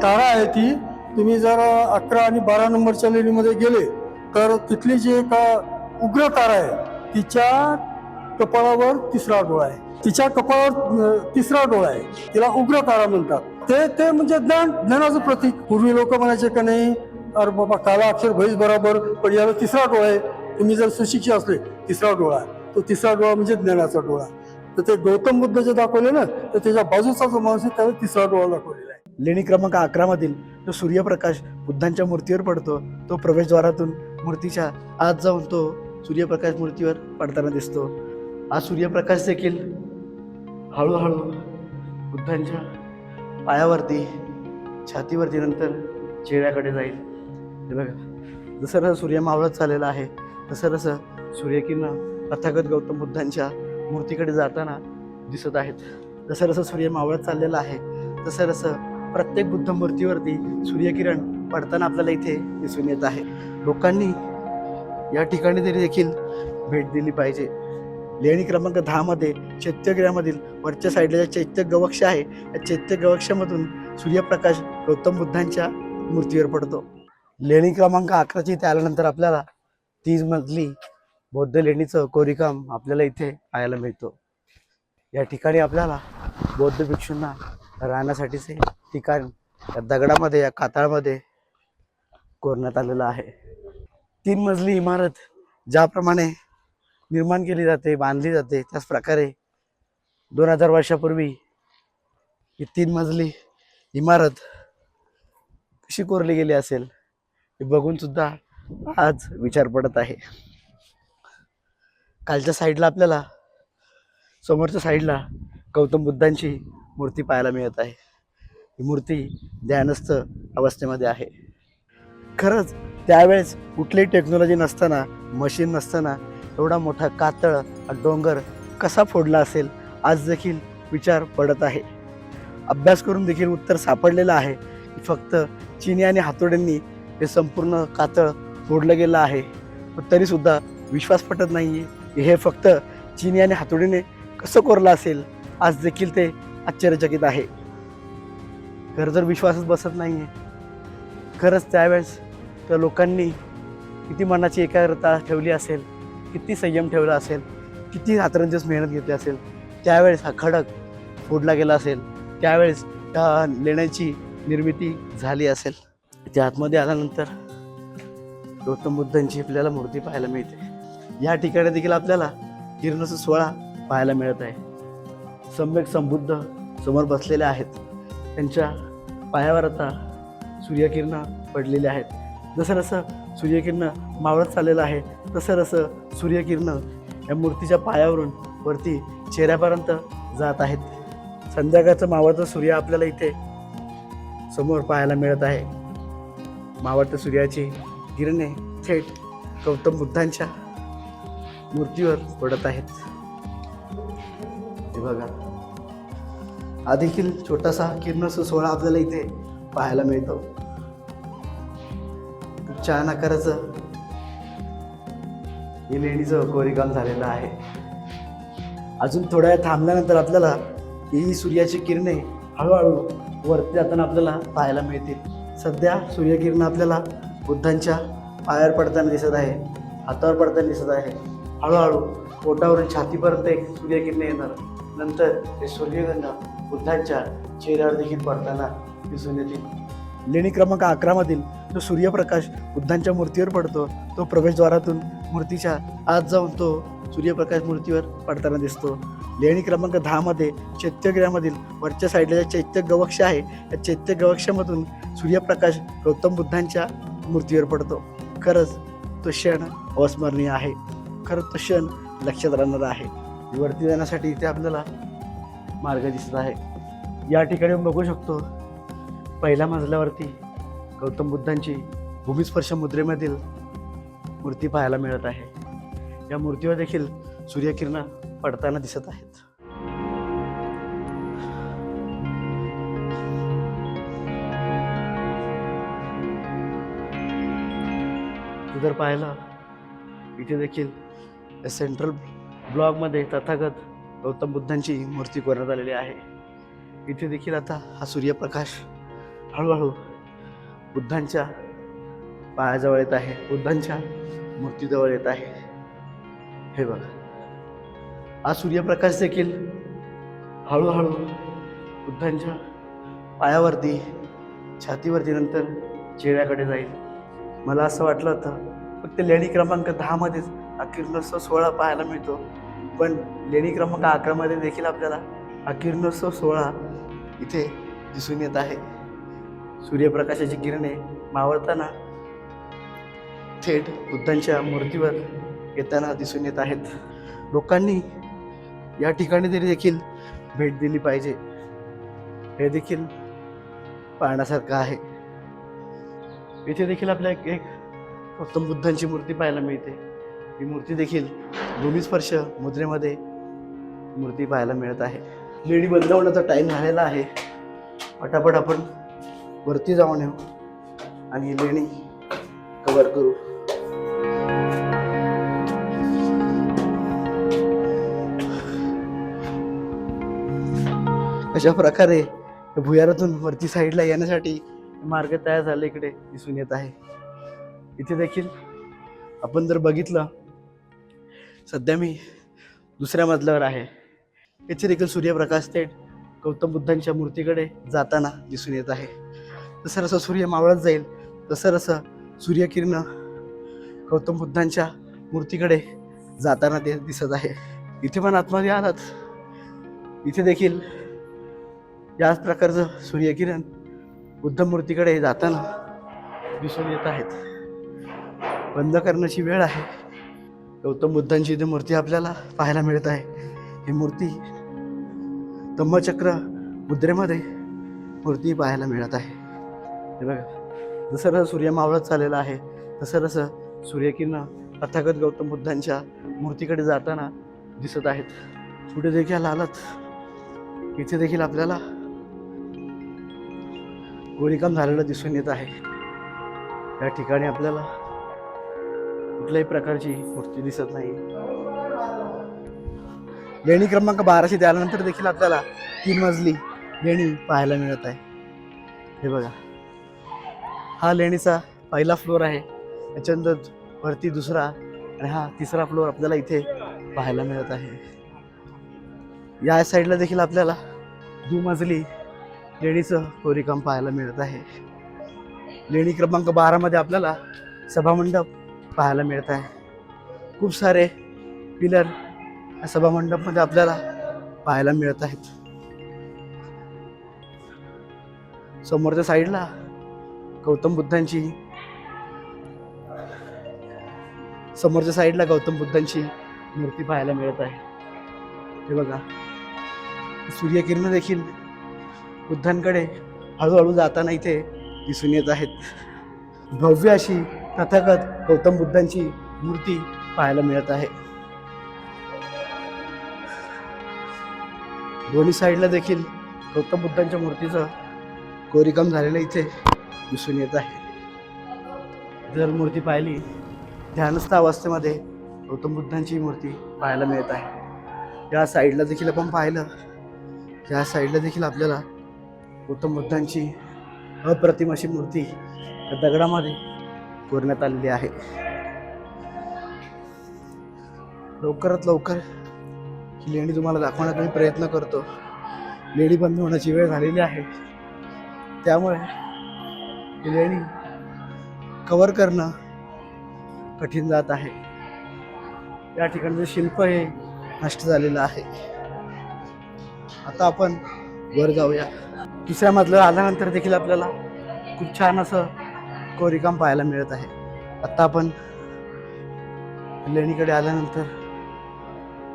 तारा आहे ती तुम्ही जर 11 आणि 12 नंबरच्या लेणीमध्ये गेले तर तिथली जी एक उग्र तारा आहे तिच्या कपाळावर तिसरा डोळा आहे. तिच्या कपाळावर तिसरा डोळा आहे. तिला उग्र तारा म्हणतात. ते म्हणजे ज्ञानाचं प्रतीक. पूर्वी लोक म्हणायचे का नाही अरे बाबा काला अक्षर भैस बरोबर पण याला तिसरा डोळा आहे. तुम्ही जर सुशिक्षित असले तिसरा डोळा तो तिसरा डोळा म्हणजे ज्ञानाचा डोळा. तर ते गौतम बुद्ध जे दाखवले ना तर त्याच्या बाजूचा जो माणूस आहे त्याला तिसरा डोळा दाखवलेला आहे. लेणी क्रमांक 11 मधील जो सूर्यप्रकाश बुद्धांच्या मूर्तीवर पडतो तो प्रवेशद्वारातून मूर्तीच्या आत जाऊन तो सूर्यप्रकाश मूर्तीवर पडताना दिसतो. हा सूर्यप्रकाश देखील हळूहळू बुद्धांच्या पायावरती छातीवरती नंतर चेहऱ्याकडे जाईल. हे बघा जसं जसं सूर्य मावळत चाललेला आहे तसं तसं सूर्यकिरण तथागत गौतम बुद्धांच्या मूर्तीकडे जाताना दिसत आहेत. जसं जसं सूर्य मावळत चाललेला आहे तसं तसं प्रत्येक बुद्ध मूर्तीवरती सूर्यकिरण पडताना आपल्याला इथे दिसून येत आहे. लोकांनी या ठिकाणी तरी देखील भेट दिली पाहिजे. लेणी क्रमांक 10 मध्ये चैत्यगृहामधील वरच्या साईडला चैत्य गवक्ष आहे या चैत्य गवक्षामधून सूर्यप्रकाश गौतम बुद्धांच्या मूर्तीवर पडतो. लेणी क्रमांक 11 इथे आल्यानंतर आपल्याला 30 मजली बौद्ध लेणीचं कोरीवकाम आपल्याला इथे पाहायला मिळतो. या ठिकाणी आपल्याला बौद्ध भिक्षूंना राहण्यासाठीचे ठिकाण या दगडामध्ये या कातळामध्ये कोरण्यात आलेलं आहे. 3 मजली इमारत ज्याप्रमाणे निर्माण केली जाते बांधली जाते त्याच प्रकारे 2000 वर्षापूर्वी ही 3 मजली इमारत कशी कोरली गेली असेल हे बघून सुद्धा आज विचार पडत आहे. खालच्या साईडला आपल्याला समोरच्या साईडला गौतम बुद्धांची मूर्ती पाहायला मिळत आहे. ही मूर्ती ध्यानस्थ अवस्थेमध्ये आहे. खरंच त्यावेळेस कुठलीही टेक्नॉलॉजी नसताना मशीन नसताना एवढा मोठा कातळ डोंगर कसा फोडला असेल आज देखील विचार पडत आहे. अभ्यास करून देखील उत्तर सापडलेलं आहे की फक्त चिनी आणि हातोड्यांनी हे संपूर्ण कातळ फोडलं गेलं आहे. पण तरीसुद्धा विश्वास पटत नाही आहे की हे फक्त चिनी आणि हातोडीने कसं कोरलं असेल. आज देखील ते आश्चर्यचकित आहे. खरं जर विश्वासच बसत नाही आहे. खरंच त्यावेळेस त्या लोकांनी किती मनाची एकाग्रता ठेवली असेल किती संयम ठेवला असेल किती रात्रंदिवस मेहनत घेतली असेल. त्यावेळेस हा खडक फोडला गेला असेल त्यावेळेस त्या लेण्याची निर्मिती झाली असेल. त्या आतमध्ये आल्यानंतर गौतम बुद्धांची आपल्याला मूर्ती पाहायला मिळते. या ठिकाणी देखील आपल्याला किरणाचा सोहळा पाहायला मिळत आहे. सम्यक संबुद्ध समोर बसलेले आहेत. त्यांच्या पायावर आता सूर्यकिरण पडलेले आहेत. जसं जसं सूर्यकिरण मावळत चाललेलं आहे तसं तसं सूर्यकिरण या मूर्तीच्या पायावरून वरती चेहऱ्यापर्यंत जात आहेत. संध्याकाळचं मावळतं सूर्य आपल्याला इथे समोर पाहायला मिळत आहे. मावळत्या सूर्याची किरणे थेट गौतम बुद्धांच्या मूर्तीवर पडत आहेत. हे बघा हा देखील छोटासा किरणाचा सोहळा आपल्याला इथे पाहायला मिळतो. छान आकाराचं हे लेणीचं कोरीवकाम झालेलं आहे. अजून थोड्या वेळ थांबल्यानंतर आपल्याला ही सूर्याची किरणे हळूहळू वरती जाताना आपल्याला पाहायला मिळतील. सध्या सूर्यकिरण आपल्याला बुद्धांच्या पायावर पडताना दिसत आहे हातावर पडताना दिसत आहे. हळूहळू पोटावरून छातीपर्यंत एक सूर्यकिरण येणार नंतर ते सूर्यकिरण बुद्धांच्या चेहऱ्यावर देखील पडताना दिसून येतील. लेणी क्रमांक 11 मधील जो सूर्यप्रकाश बुद्धांच्या मूर्तीवर पडतो तो प्रवेशद्वारातून मूर्तीच्या आत जाऊन तो सूर्यप्रकाश मूर्तीवर पडताना दिसतो. लेणी क्रमांक 10 मध्ये चैत्यगृहामधील वरच्या साईडला चैत्य गवक्ष आहे या चैत्य गवक्षामधून सूर्यप्रकाश गौतम बुद्धांच्या मूर्तीवर पडतो. खरंच तो क्षण अविस्मरणीय आहे. खरंच तो क्षण लक्षात राहणार आहे. वरती जाण्यासाठी इथे आपल्याला मार्ग दिसत आहे. या ठिकाणी बघू शकतो पहिल्या मजल्यावरती गौतम बुद्धांची भूमिस्पर्श मुद्रेमधील मूर्ती पाहायला मिळत आहे. या मूर्तीवर देखील सूर्यकिरण पडताना दिसत आहेत. जर पाहिलं इथे देखील सेंट्रल ब्लॉकमध्ये तथागत गौतम बुद्धांची मूर्ती कोरण्यात आलेली आहे. इथे देखील आता हा सूर्यप्रकाश हळूहळू बुद्धांच्या पायाजवळ येत आहे, बुद्धांच्या मूर्तीजवळ येत आहे. हे बघा, हा सूर्यप्रकाश देखील हळूहळू बुद्धांच्या पायावरती, छातीवरती, नंतर चेहऱ्याकडे जाईल. मला असं वाटलं होतं फक्त लेणी क्रमांक 10 मध्येच हा किरणोत्सव सोहळा पाहायला मिळतो, पण लेणी क्रमांक 11 मध्ये देखील आपल्याला हा किरणोत्सव सोहळा इथे दिसून येत आहे. सूर्यप्रकाशाची किरणे मावळताना थेट बुद्धांच्या मूर्तीवर येताना दिसून येत आहेत. लोकांनी या ठिकाणी तरी देखील भेट दिली पाहिजे. हे देखील पाहण्यासारखं आहे. इथे देखील आपल्याला एक गौतम बुद्धांची मूर्ती पाहायला मिळते. ही मूर्ती देखील भूमिस्पर्श मुद्रेमध्ये मूर्ती पाहायला मिळत आहे. लेणी बंद होण्याचा टाईम झालेला आहे. पटापट आपण वरती जाऊन येऊ आणि ही लेणी कव्हर करू. अशा प्रकारे भुयारातून वरती साईडला येण्यासाठी मार्ग तयार झाले इकडे दिसून येत आहे. इथे देखील आपण जर बघितलं, सध्या मी दुसऱ्या मजल्यावर आहे. इथे देखील सूर्यप्रकाश थेट गौतम बुद्धांच्या मूर्तीकडे जाताना दिसून येत आहे. जसं जसं सूर्य मावळत जाईल तसं तसं सूर्यकिरण गौतम बुद्धांच्या मूर्तीकडे जाताना ते दिसत आहे. इथे पण आतमध्ये आलात, इथे देखील याच प्रकारचं सूर्यकिरण बुद्ध मूर्तीकडे जाताना दिसून येत आहेत. बंद करण्याची वेळ आहे. गौतम बुद्धांची इथे मूर्ती आपल्याला पाहायला मिळत आहे. ही मूर्ती धम्मचक्र मुद्रेमध्ये मूर्ती पाहायला मिळत आहे. हे बघा, जसं जसं सूर्य मावळत चाललेला आहे तसं तसं सूर्यकिरण तथागत गौतम बुद्धांच्या मूर्तीकडे जाताना दिसत आहेत. पुढे देखील आलात, इथे देखील आपल्याला गोरीकाम झालेलं दिसून येत आहे. या ठिकाणी आपल्याला कुठल्याही प्रकारची मूर्ती दिसत नाही. लेणी क्रमांक 1200 त्यानंतर देखील आपल्याला 3 मजली लेणी पाहायला मिळत आहे. हे बघा, हा लेणीचा पहिला फ्लोअर आहे. त्याच्यानंतर वरती दुसरा आणि हा तिसरा फ्लोअर आपल्याला इथे पाहायला मिळत आहे. या साईडला देखील आपल्याला 2 मजली लेणीचं कोरीकाम पाहायला मिळत आहे. लेणी क्रमांक 12 मध्ये आपल्याला सभामंडप पाहायला मिळत आहे. खूप सारे पिलर सभामंडपमध्ये आपल्याला पाहायला मिळत आहेत. समोरच्या साईडला गौतम बुद्धांची मूर्ती पाहायला मिळत आहे. हे बघा, सूर्यकिरण देखील बुद्धांकडे हळूहळू जाताना इथे दिसून येत आहेत. भव्य अशी तथागत गौतम बुद्धांची मूर्ती पाहायला मिळत आहे. दोन्ही साईडला देखील गौतम बुद्धांच्या मूर्तीचं कोरीकाम झालेलं इथे दिसून येत आहे. जर मूर्ती पाहिली, ध्यानस्थ अवस्थेमध्ये गौतम बुद्धांची मूर्ती पाहायला मिळत आहे. या साईडला देखील आपण पाहिलं, या साईडला देखील आपल्याला गौतम बुद्धांची अप्रतिम अशी मूर्ती दगडामध्ये कोरण्यात आलेली आहे. लवकरात लवकर ही लेणी तुम्हाला दाखवण्याचा मी प्रयत्न करतो. लेणी बंद होण्याची वेळ झालेली आहे, त्यामुळे ही लेणी कव्हर करणं कठीण जात आहे. या ठिकाणचं शिल्प हे नष्ट झालेलं आहे. आता आपण वर जाऊया. दुसऱ्या मजल्यावर आल्यानंतर देखील आपल्याला खूप छान असं कोरीकाम पाहायला मिळत आहे. आता आपण लेणीकडे आल्यानंतर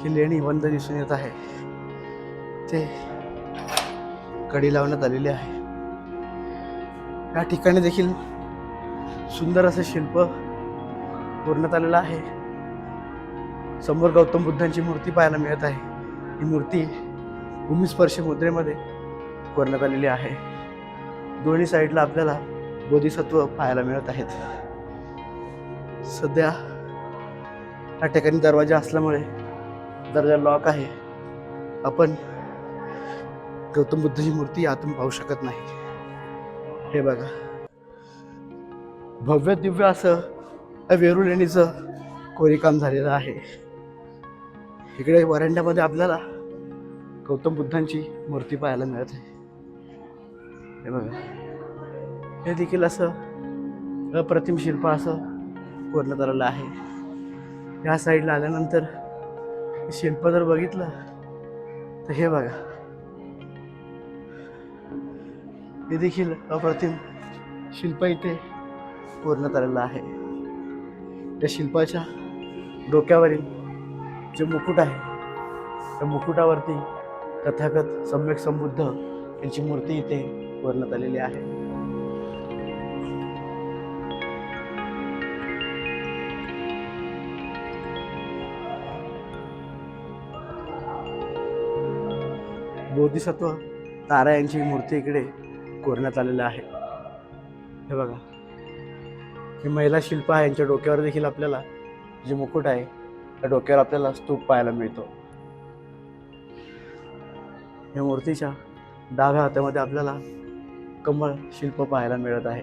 ही लेणी बंद दिसून येत आहे. ते कडी लावण्यात आलेली आहे. या ठिकाणी देखील सुंदर असं शिल्प कोरण्यात आलेलं आहे. समोर गौतम बुद्धांची मूर्ती पाहायला मिळत आहे. ही मूर्ती भूमिस्पर्श मुद्रेमध्ये कोरण्यात आलेली आहे. दोन्ही साईडला आपल्याला बोधिसत्व पाहायला मिळत आहेत. सध्या या ठिकाणी दरवाजा असल्यामुळे दरवाजा लॉक आहे. आपण गौतम बुद्धाची मूर्ती आतून पाहू शकत नाही. हे बघा, भव्य दिव्य असं वेरूळ लेणीचं कोरीकाम झालेलं आहे. इकडे वरांड्यामध्ये आपल्याला गौतम बुद्धांची मूर्ती पाहायला मिळत आहे. हे बघा, हे देखील असं अप्रतिम शिल्प असं कोरण्यात आलेलं आहे. या साईडला आल्यानंतर शिल्प जर बघितलं तर हे बघा, हे देखील अप्रतिम शिल्प इथे कोरण्यात आलेलं आहे. त्या शिल्पाच्या डोक्यावरील जे मुकुट आहे त्या मुकुटावरती तथागत सम्यक संबुद्ध यांची मूर्ती इथे कोरण्यात आलेली आहे. बोधिसत्व तारा यांची मूर्ती इकडे कोरण्यात आलेलं आहे. हे बघा, ही महिला शिल्प आहे. यांच्या डोक्यावर देखील आपल्याला जे मुकुट आहे त्या डोक्यावर आपल्याला स्तूप पाहायला मिळतो. या मूर्तीच्या डाव्या हातामध्ये आपल्याला कमळ शिल्प पाहायला मिळत आहे.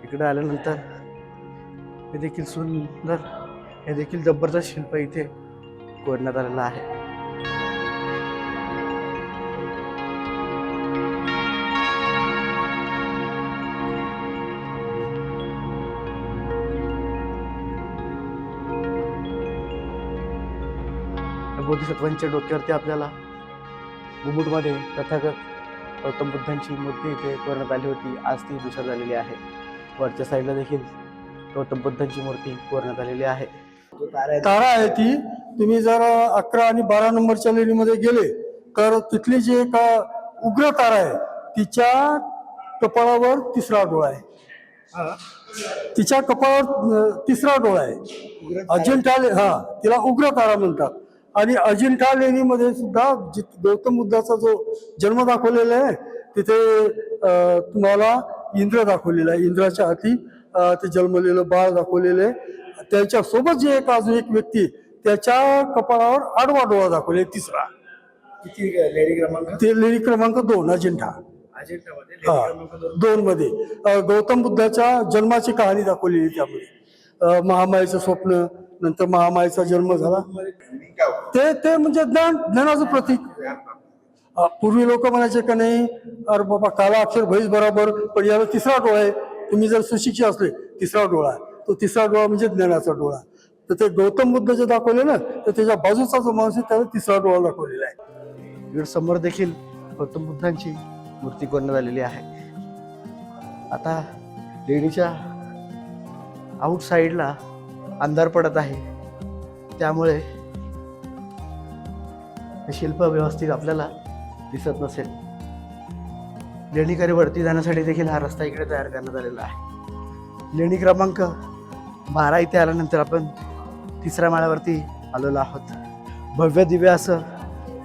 इकडे आल्यानंतर हे देखील सुंदर, हे देखील जबरदस्त शिल्प इथे कोरण्यात आलेलं आहे. बोधिसत्वांच्या डोक्यावरती आपल्याला घुमुटमध्ये तथागत गौतम बुद्धांची मूर्ती इथे कोरण्यात आली होती. आज ती दुसर झालेली आहे. वरच्या साईडला देखील गौतम बुद्धांची मूर्ती कोरण्यात आलेली आहे. तारा आहे ती, तुम्ही जर 11 आणि 12 नंबरच्या लेणीमध्ये गेले तर तिथली जी एक उग्र तारा आहे तिच्या कपाळावर तिसरा डोळा आहे. तिच्या कपाळावर तिसरा डोळा आहे. अजिंठा तिला उग्र तारा म्हणतात. आणि अजिंठा लेणीमध्ये सुद्धा गौतम बुद्धाचा जो जन्म दाखवलेला आहे तिथे तुम्हाला इंद्र दाखवलेला आहे. इंद्राच्या हाती ते जन्मलेलं बाळ दाखवलेलं आहे. त्याच्यासोबत जे एक अजून एक व्यक्ती त्याच्या कपाळावर आडवा डोळा दाखवले तिसरा. लेणी क्रमांक ते लेणी क्रमांक 2 अजिंठा 2 मध्ये गौतम बुद्धाच्या जन्माची कहाणी दाखवलेली. त्यामध्ये महामायेचं स्वप्न, नंतर महामायेचा जन्म झाला. ते म्हणजे ज्ञानाचं प्रतीक. पूर्वी लोक म्हणायचे का नाही, अरे बाबा काला अक्षर भैस बरोबर, पण याला तिसरा डोळा आहे. तुम्ही जर सुशिक्षित असले तिसरा डोळा आहे. तो तिसरा डोळा म्हणजे ज्ञानाचा डोळा. तर ते गौतम बुद्ध जे दाखवले ना, तर त्याच्या बाजूचा जो माणूस आहे त्याला तिसरा डोळा दाखवलेला आहे. इकडे समोर देखील गौतम बुद्धांची मूर्ती कोरण्यात आलेली आहे. आता लेणीच्या आउट साईडला अंधार पडत आहे, त्यामुळे हे शिल्प व्यवस्थित आपल्याला दिसत नसेल. लेणीकडे वरती जाण्यासाठी देखील हा रस्ता इकडे तयार करण्यात आलेला आहे. लेणी क्रमांक 12 इथे आल्यानंतर आपण तिसऱ्या माळ्यावरती आलेलो आहोत. भव्य दिव्य असं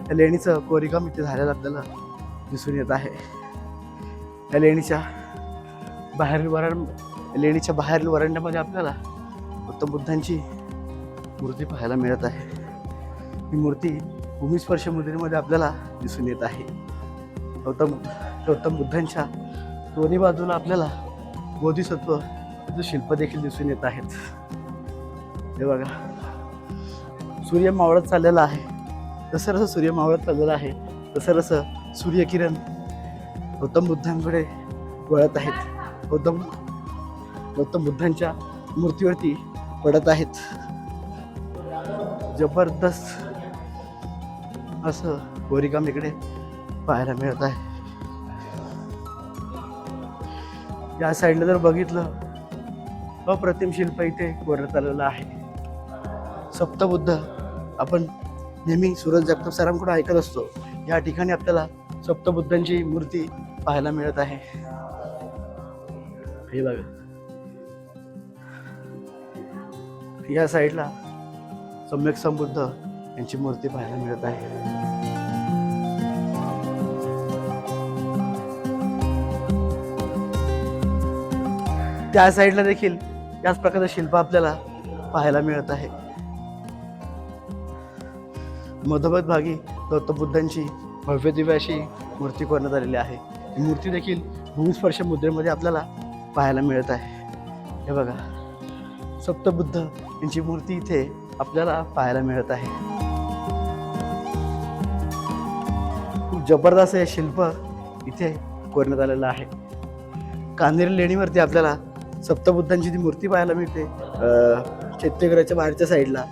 या लेणीचं कोरीकाम इथे झालेलं आपल्याला दिसून येत आहे. या लेणीच्या बाहेरील वरांड्यामध्ये आपल्याला गौतम बुद्धांची मूर्ती पाहायला मिळत आहे. ही मूर्ती भूमिस्पर्श मुद्रेमध्ये आपल्याला दिसून येत आहे. गौतम बुद्धांच्या दोन्ही बाजूला आपल्याला बोधिसत्व शिल्प देखील दिसून येत आहेत. हे बघा, सूर्य मावळत चाललेला आहे. जसं सूर्य मावळत चाललेला आहे तसं सूर्यकिरण गौतम बुद्धांकडे वळत आहेत. गौतम बुद्धांच्या मूर्तीवरती पडत आहेत. जबरदस्त असं कोरीकाम इकडे पाहायला मिळत आहे. या साईडला जर बघितलं, अप्रतिम शिल्प इथे कोरण्यात आलेलं आहे. सप्तबुद्ध आपण नेहमी सूरज जगताप सरांकडून ऐकत असतो. या ठिकाणी आपल्याला सप्तबुद्धांची मूर्ती पाहायला मिळत आहे. हे बघा, या साईडला सम्यक संबुद्ध यांची मूर्ती पाहायला मिळत आहे. त्या साईडला देखील याच प्रकारचे शिल्प आपल्याला पाहायला मिळत आहे. मधोमध भागी गौतम बुद्धांची भव्य दिव्य अशी मूर्ती कोरण्यात आलेली आहे. ही मूर्ती देखील भूमिस्पर्श मुद्रेमध्ये आपल्याला पाहायला मिळत आहे. हे बघा, सप्तबुद्ध यांची मूर्ती इथे आपल्याला पाहायला मिळत आहे. खूप जबरदस्त हे शिल्प इथे कोरण्यात आलेलं आहे. कान्हेरी लेणीवरती आपल्याला सप्तबुद्धांची ती मूर्ती पाहायला मिळते. चैत्यगृहाच्या बाहेरच्या साईडला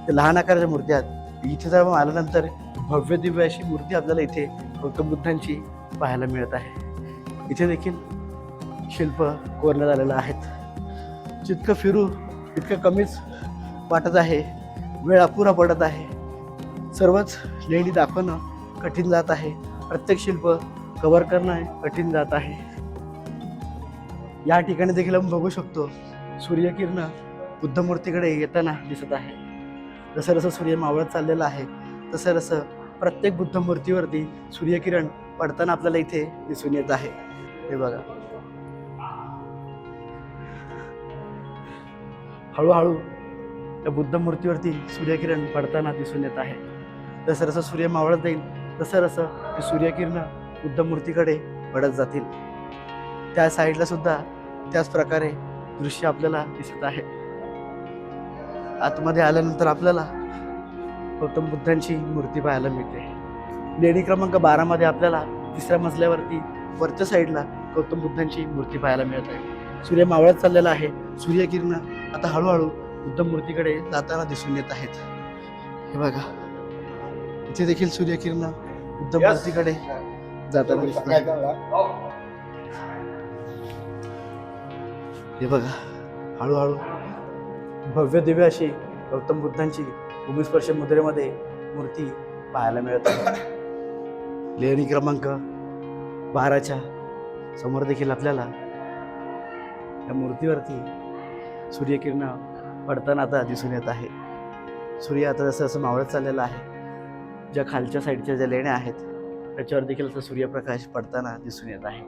ते लहान आकाराच्या मूर्ती आहेत. इथे जर आल्यानंतर भव्य दिव्य अशी मूर्ती आपल्याला इथे गौतम बुद्धांची पाहायला मिळत आहे. इथे देखील शिल्प कोरण्यात आलेलं आहेत. जितकं फिरू तितकं कमीच वाटत आहे. वेळ अपुरा पडत आहे. सर्वच लेणी दाखवणं कठीण जात आहे. प्रत्येक शिल्प कव्हर करणं कठीण जात आहे. या ठिकाणी देखील आपण बघू शकतो सूर्यकिरण बुद्ध मूर्तीकडे येताना दिसत आहे. जसं जसं सूर्य मावळत चाललेला आहे तसं तसं प्रत्येक बुद्ध मूर्तीवरती सूर्यकिरण पडताना आपल्याला इथे दिसून येत आहे. हे बघा, हळूहळू त्या बुद्ध मूर्तीवरती सूर्यकिरण पडताना दिसून येत आहे. जसं जसं सूर्य मावळत जाईल तसं तसं ते सूर्यकिरण बुद्ध मूर्तीकडे पडत जातील. त्या साईडला सुद्धा त्याच प्रकारे दृश्य आपल्याला दिसत आहे. आतमध्ये आल्यानंतर आपल्याला गौतम बुद्धांची मूर्ती पाहायला मिळते. लेणी क्रमांक 12 मध्ये आपल्याला तिसऱ्या मजल्यावरती वरच्या साईडला गौतम बुद्धांची मूर्ती पाहायला मिळत आहे. सूर्य मावळत चाललेला आहे. सूर्यकिरण आता हळूहळू बुद्ध मूर्तीकडे जाताना दिसून येत आहेत. हे बघा, इथे देखील सूर्यकिरण बुद्ध मूर्तीकडे जाताना दिसत आहे. हे बघा, हळूहळू भव्य दिव्य अशी गौतम बुद्धांची भूमिस्पर्श मुद्रेमध्ये मूर्ती पाहायला मिळत आहे. लेणी क्रमांक 12च्या समोर देखील आपल्याला या मूर्तीवरती सूर्यकिरण पडताना आता दिसून येत आहे. सूर्य आता जसं जसं मावळत चाललेला आहे. ज्या खालच्या साईडच्या ज्या लेण्या आहेत त्याच्यावर देखील आता सूर्यप्रकाश पडताना दिसून येत आहे.